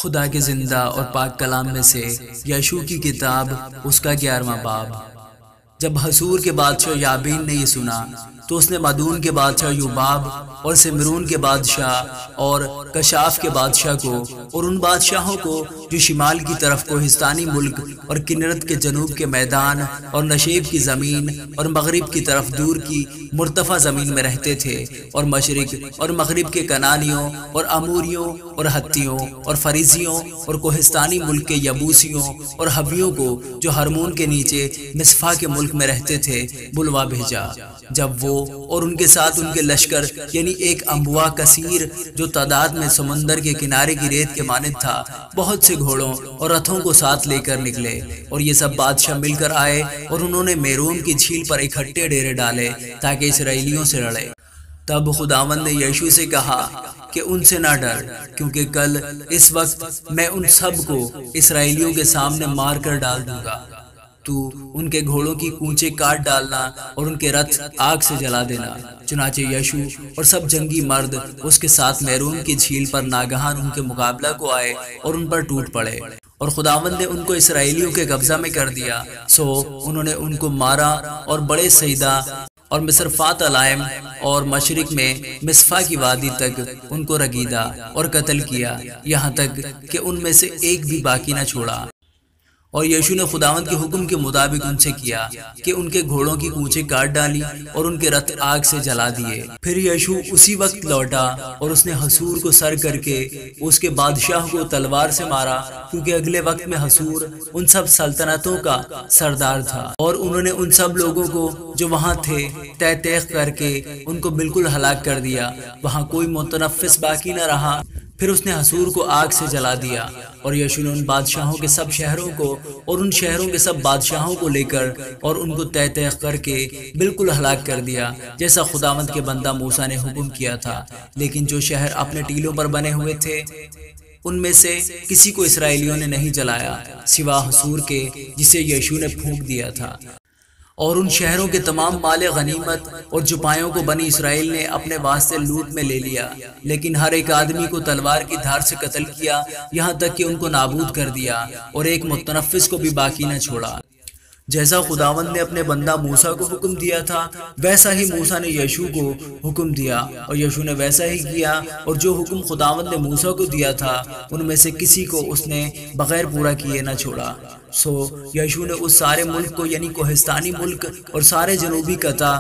خدا کے زندہ اور پاک کلام میں سے یشوع کی کتاب اس کا 11واں باب۔ جب حصور کے بادشاہ یابین نے یہ سنا تو اس نے مدون کے بادشاہ یوباب اور سمرون کے بادشاہ اور کشاف کے بادشاہ کو اور ان بادشاہوں کو جو شمال کی طرف کوہستانی ملک اور کنرت کے جنوب کے میدان اور نشیب کی زمین اور مغرب کی طرف دور کی مرتفع زمین میں رہتے تھے اور مشرق اور مغرب کے کنانیوں اور اموریوں اور ہتھیوں اور فریزیوں اور کوہستانی ملک کے یبوسیوں اور حویوں کو جو ہرمون کے نیچے مصفا کے ملک میں رہتے تھے بلوا بھیجا۔ جب وہ اور ان کے ساتھ ان کے لشکر یعنی ایک انبوا کثیر جو تعداد میں سمندر کے کنارے کی ریت کے مانند تھا بہت سے گھوڑوں اور رتھوں کو ساتھ لے کر نکلے، اور یہ سب بادشاہ مل کر آئے اور انہوں نے میروم کی جھیل پر اکٹھے ڈیرے ڈالے تاکہ اسرائیلیوں سے لڑے۔ تب خداوند نے یشوع سے کہا کہ ان سے نہ ڈر، کیونکہ کل اس وقت میں ان سب کو اسرائیلیوں کے سامنے مار کر ڈال دوں گا۔ تو ان کے گھوڑوں کی کونچیں کاٹ ڈالنا اور ان کے رتھ آگ سے جلا دینا۔ چنانچہ یشوع اور سب جنگی مرد اس کے ساتھ میروم کی جھیل پر ناگہان ان کے مقابلہ کو آئے اور ان پر ٹوٹ پڑے، اور خداوند نے ان کو اسرائیلیوں کے قبضہ میں کر دیا۔ سو انہوں نے ان کو مارا اور بڑے سیدا اور مصرفات علائم اور مشرق میں مصفا کی وادی تک ان کو رگیدا اور قتل کیا، یہاں تک کہ ان میں سے ایک بھی باقی نہ چھوڑا۔ اور یشوع نے خداوند کے حکم کے مطابق ان سے کیا کہ ان کے گھوڑوں کی کونچیں کاٹ ڈالی اور ان کے رتھ آگ سے جلا دیے۔ پھر یشوع اسی وقت لوٹا اور اس نے حصور کو سر کر کے اس کے بادشاہ کو تلوار سے مارا، کیونکہ اگلے وقت میں حصور ان سب سلطنتوں کا سردار تھا، اور انہوں نے ان سب لوگوں کو جو وہاں تھے تہ تیغ کر کے ان کو بالکل ہلاک کر دیا، وہاں کوئی متنفس باقی نہ رہا۔ پھر اس نے حصور کو آگ سے جلا دیا، اور یشوع نے ان بادشاہوں کے سب شہروں کو اور ان شہروں کے سب بادشاہوں کو لے کر اور ان کو تہ تیغ کر کے بالکل ہلاک کر دیا، جیسا خداوند کے بندہ موسیٰ نے حکم کیا تھا۔ لیکن جو شہر اپنے ٹیلوں پر بنے ہوئے تھے ان میں سے کسی کو اسرائیلیوں نے نہیں جلایا سوا حصور کے جسے یشوع نے پھونک دیا تھا۔ اور ان شہروں کے تمام مال غنیمت اور جپایوں کو بنی اسرائیل نے اپنے واسطے لوٹ میں لے لیا، لیکن ہر ایک آدمی کو تلوار کی دھار سے قتل کیا، یہاں تک کہ ان کو نابود کر دیا، اور ایک متنفس کو بھی باقی نہ چھوڑا۔ جیسا خداوند نے اپنے بندہ موسیٰ کو حکم دیا تھا ویسا ہی موسیٰ نے یشوع کو حکم دیا، اور یشوع نے ویسا ہی کیا، اور جو حکم خداوند نے موسیٰ کو دیا تھا ان میں سے کسی کو اس نے بغیر پورا کیے نہ چھوڑا۔ سو یشوع نے اس سارے ملک کو یعنی کوہستانی ملک اور سارے جنوبی قطع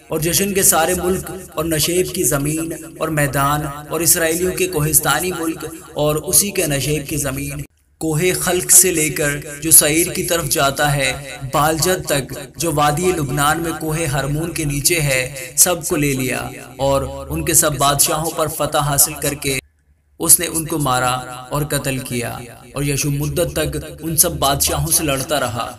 اور جشن کے سارے ملک اور نشیب کی زمین اور میدان اور اسرائیلیوں کے کوہستانی ملک اور اسی کے نشیب کی زمین، کوہ خلق سے لے کر جو سعیر کی طرف جاتا ہے بالجد تک جو وادی لبنان میں کوہ ہرمون کے نیچے ہے، سب کو لے لیا، اور ان کے سب بادشاہوں پر فتح حاصل کر کے اس نے ان کو مارا اور قتل کیا۔ اور یشوع مدت تک ان سب بادشاہوں سے لڑتا رہا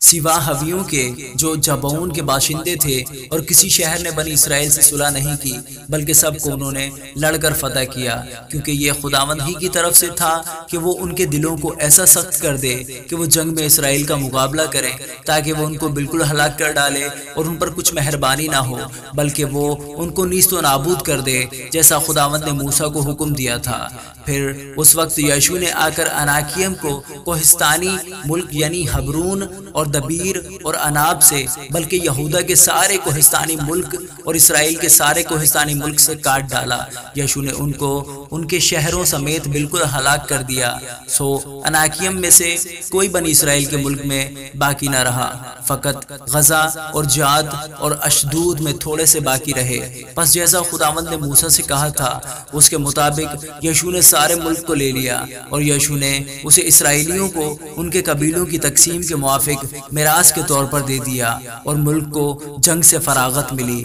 سوا حویوں کے جو جبعون کے باشندے تھے، اور کسی شہر نے بنی اسرائیل سے صلح نہیں کی بلکہ سب کو انہوں نے لڑ کر فتح کیا، کیونکہ یہ خداوند ہی کی طرف سے تھا کہ وہ ان کے دلوں کو ایسا سخت کر دے کہ وہ جنگ میں اسرائیل کا مقابلہ کریں، تاکہ وہ ان کو بالکل ہلاک کر ڈالے اور ان پر کچھ مہربانی نہ ہو، بلکہ وہ ان کو نیست و نابود کر دے جیسا خداوند نے موسیٰ کو حکم دیا تھا۔ پھر اس وقت یشوع نے آ کر اناکیم کو کوہستانی ملک یعنی حبرون اور دبیر اور اناب سے بلکہ یہودا کے سارے کوہستانی ملک اور اسرائیل کے سارے کوہستانی ملک سے کاٹ ڈالا۔ یشوع نے ان کو ان کے شہروں سمیت بالکل ہلاک کر دیا۔ سو اناکیم میں سے کوئی بنی اسرائیل کے ملک میں باقی نہ رہا، فقط غزہ اور جاد اور اشدود میں تھوڑے سے باقی رہے۔ پس جیسا خداوند نے موسیٰ سے کہا تھا اس کے مطابق یشوع نے سارے ملک کو لے لیا، اور یشوع نے اسے اسرائیلیوں کو ان کے قبیلوں کی تقسیم کے موافق میراث کے طور پر دے دیا، اور ملک کو جنگ سے فراغت ملی۔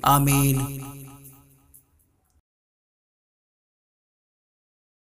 آمین۔